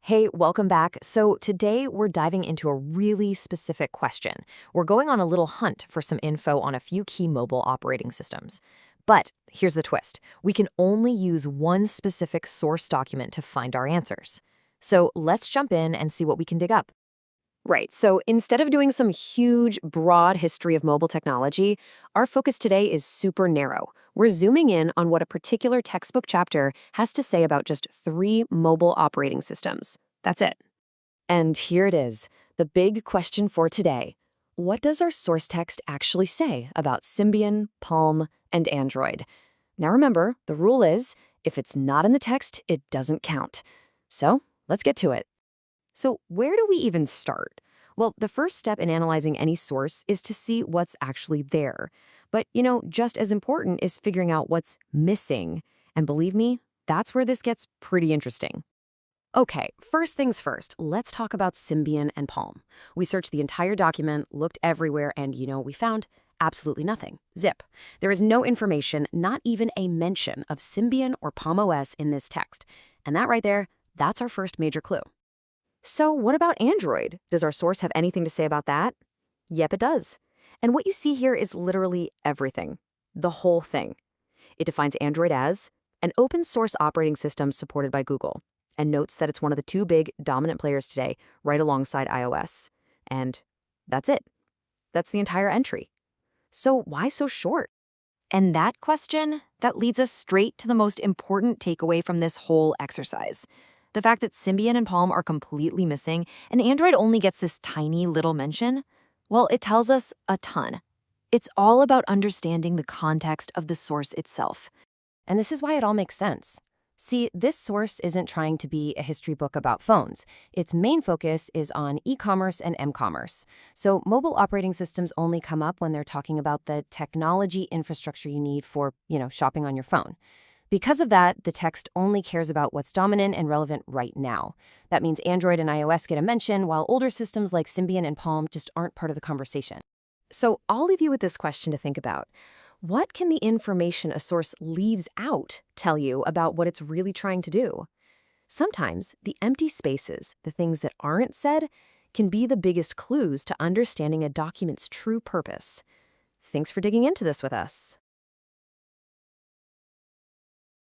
Hey, welcome back. So today we're diving into a really specific question. We're going on a little hunt for some info on a few key mobile operating systems. But here's the twist. We can only use one specific source document to find our answers. So let's jump in and see what we can dig up. Right, so instead of doing some huge, broad history of mobile technology, our focus today is super narrow. We're zooming in on what a particular textbook chapter has to say about just three mobile operating systems. That's it. And here it is, the big question for today. What does our source text actually say about Symbian, Palm, and Android? Now remember, the rule is, if it's not in the text, it doesn't count. So let's get to it. So where do we even start? Well, the first step in analyzing any source is to see what's actually there. But, just as important is figuring out what's missing. And believe me, that's where this gets pretty interesting. Okay, first things first, let's talk about Symbian and Palm. We searched the entire document, looked everywhere, and we found absolutely nothing. Zip. There is no information, not even a mention of Symbian or Palm OS in this text. And that right there, that's our first major clue. So what about Android? Does our source have anything to say about that? Yep, it does. And what you see here is literally everything. The whole thing. It defines Android as an open source operating system supported by Google, and notes that it's one of the two big dominant players today, right alongside iOS. And that's it. That's the entire entry. So why so short? And that question, that leads us straight to the most important takeaway from this whole exercise. The fact that Symbian and Palm are completely missing and Android only gets this tiny little mention, well, it tells us a ton. It's all about understanding the context of the source itself. And this is why it all makes sense. See, this source isn't trying to be a history book about phones. Its main focus is on e-commerce and m-commerce. So mobile operating systems only come up when they're talking about the technology infrastructure you need for, shopping on your phone. Because of that, the text only cares about what's dominant and relevant right now. That means Android and iOS get a mention, while older systems like Symbian and Palm just aren't part of the conversation. So I'll leave you with this question to think about. What can the information a source leaves out tell you about what it's really trying to do? Sometimes the empty spaces, the things that aren't said, can be the biggest clues to understanding a document's true purpose. Thanks for digging into this with us.